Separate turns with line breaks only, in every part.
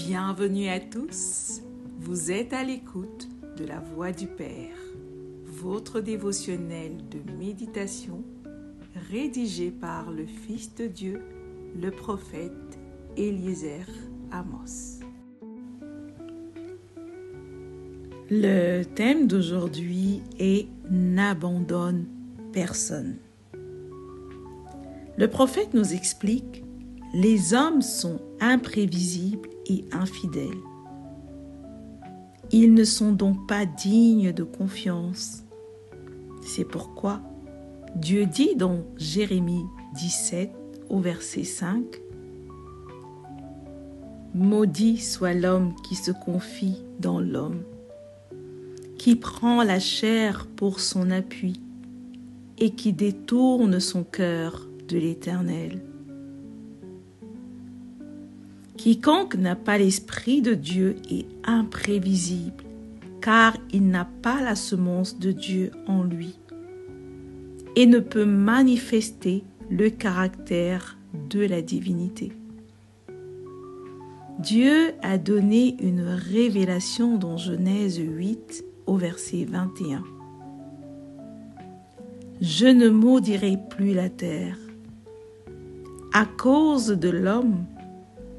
Bienvenue à tous, vous êtes à l'écoute de la Voix du Père, votre dévotionnel de méditation rédigé par le Fils de Dieu, le prophète Eliezer Amos. Le thème d'aujourd'hui est « N'abandonne personne ». Le prophète nous explique « Les hommes sont imprévisibles et infidèles. Ils ne sont donc pas dignes de confiance. C'est pourquoi Dieu dit dans Jérémie 17 au verset 5 « Maudit soit l'homme qui se confie dans l'homme, qui prend la chair pour son appui et qui détourne son cœur de l'Éternel. Quiconque n'a pas l'Esprit de Dieu est imprévisible, car il n'a pas la semence de Dieu en lui et ne peut manifester le caractère de la divinité. Dieu a donné une révélation dans Genèse 8 au verset 21. « Je ne maudirai plus la terre à cause de l'homme,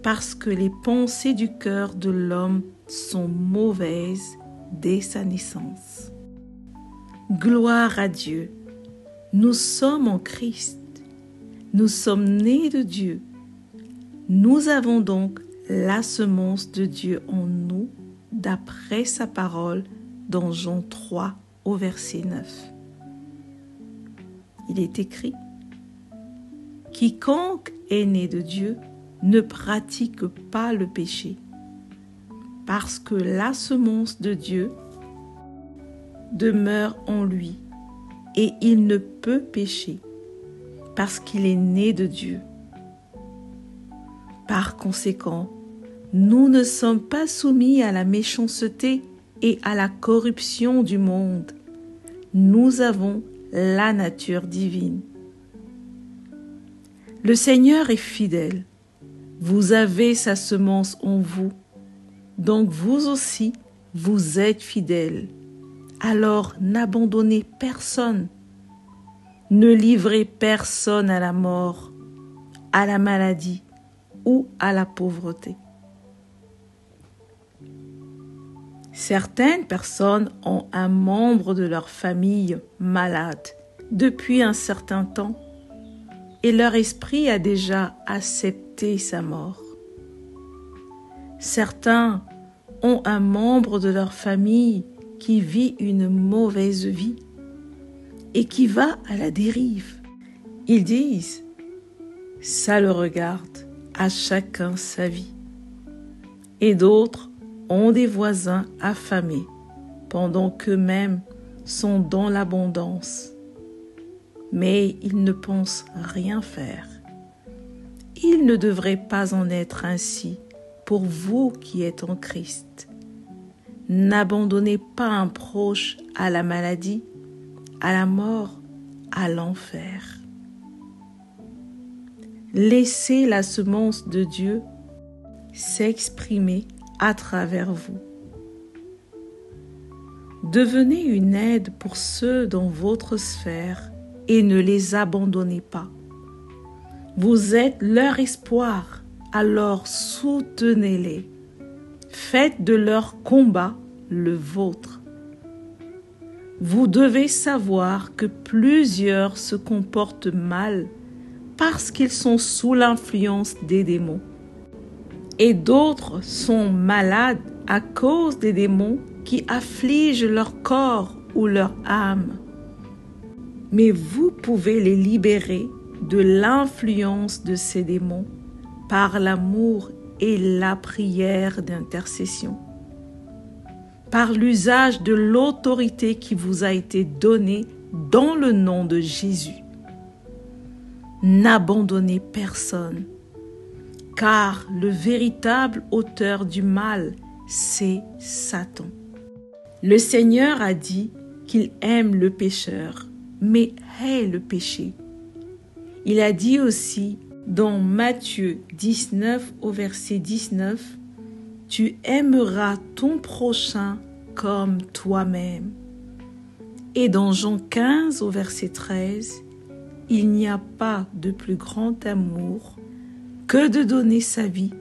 parce que les pensées du cœur de l'homme sont mauvaises dès sa naissance. » Gloire à Dieu, nous sommes en Christ, nous sommes nés de Dieu, nous avons donc la semence de Dieu en nous, d'après sa parole dans Jean 3 au verset 9. Il est écrit « Quiconque est né de Dieu ne pratique pas le péché, parce que la semence de Dieu demeure en lui, et il ne peut pécher, parce qu'il est né de Dieu. Par conséquent, nous ne sommes pas soumis à la méchanceté et à la corruption du monde. Nous avons la nature divine. Le Seigneur est fidèle. Vous avez sa semence en vous, donc vous aussi, vous êtes fidèles. Alors n'abandonnez personne. Ne livrez personne à la mort, à la maladie ou à la pauvreté. Certaines personnes ont un membre de leur famille malade depuis un certain temps et leur esprit a déjà accepté sa mort. Certains ont un membre de leur famille qui vit une mauvaise vie et qui va à la dérive. Ils disent « ça le regarde, à chacun sa vie ». Et d'autres ont des voisins affamés pendant qu'eux-mêmes sont dans l'abondance. Mais ils ne pensent rien faire. Il ne devrait pas en être ainsi pour vous qui êtes en Christ. N'abandonnez pas un proche à la maladie, à la mort, à l'enfer. Laissez la semence de Dieu s'exprimer à travers vous. Devenez une aide pour ceux dans votre sphère et ne les abandonnez pas. Vous êtes leur espoir, alors soutenez-les. Faites de leur combat le vôtre. Vous devez savoir que plusieurs se comportent mal parce qu'ils sont sous l'influence des démons. Et d'autres sont malades à cause des démons qui affligent leur corps ou leur âme. Mais vous pouvez les libérer de l'influence de ces démons par l'amour et la prière d'intercession, par l'usage de l'autorité qui vous a été donnée dans le nom de Jésus. N'abandonnez personne, car le véritable auteur du mal, c'est Satan. Le Seigneur a dit qu'il aime le pécheur, mais hait le péché. Il a dit aussi dans Matthieu 19 au verset 19 tu aimeras ton prochain comme toi-même. Et dans Jean 15 au verset 13, il n'y a pas de plus grand amour que de donner sa vie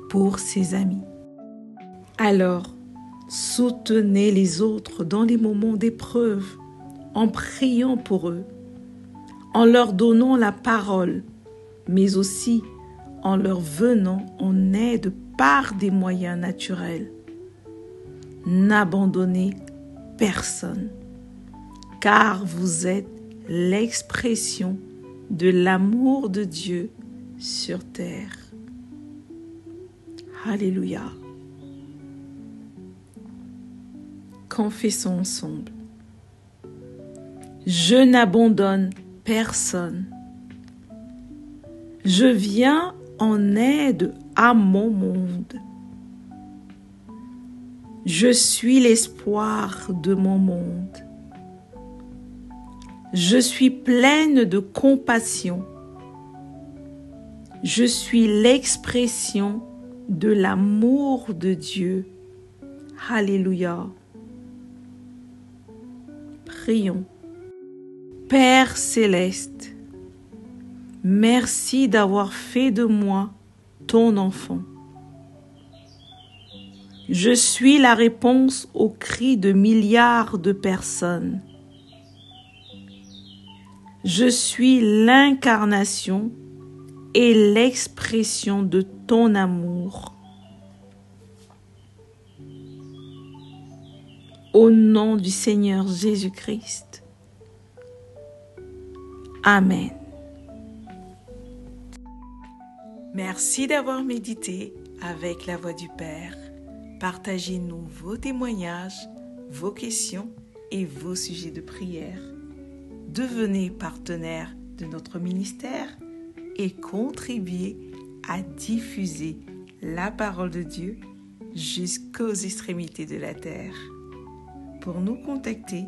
pour ses amis. Alors, soutenez les autres dans les moments d'épreuve, en priant pour eux, en leur donnant la parole, mais aussi en leur venant en aide par des moyens naturels. N'abandonnez personne, car vous êtes l'expression de l'amour de Dieu sur terre. Alléluia. Confessons ensemble. Je n'abandonne personne. Je viens en aide à mon monde. Je suis l'espoir de mon monde. Je suis pleine de compassion. Je suis l'expression de l'amour de Dieu. Alléluia. Prions. Père céleste, merci d'avoir fait de moi ton enfant. Je suis la réponse aux cris de milliards de personnes. Je suis l'incarnation et l'expression de ton amour. Au nom du Seigneur Jésus-Christ. Amen. Merci d'avoir médité avec la Voix du Père. Partagez-nous vos témoignages, vos questions et vos sujets de prière. Devenez partenaire de notre ministère et contribuez à diffuser la parole de Dieu jusqu'aux extrémités de la terre. Pour nous contacter,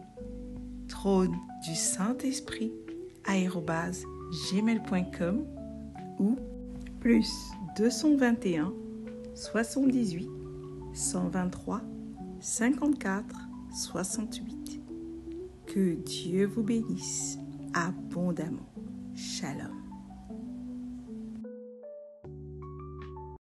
trône du Saint-Esprit @gmail.com ou plus 221 78 123 54 68. Que Dieu vous bénisse abondamment. Shalom.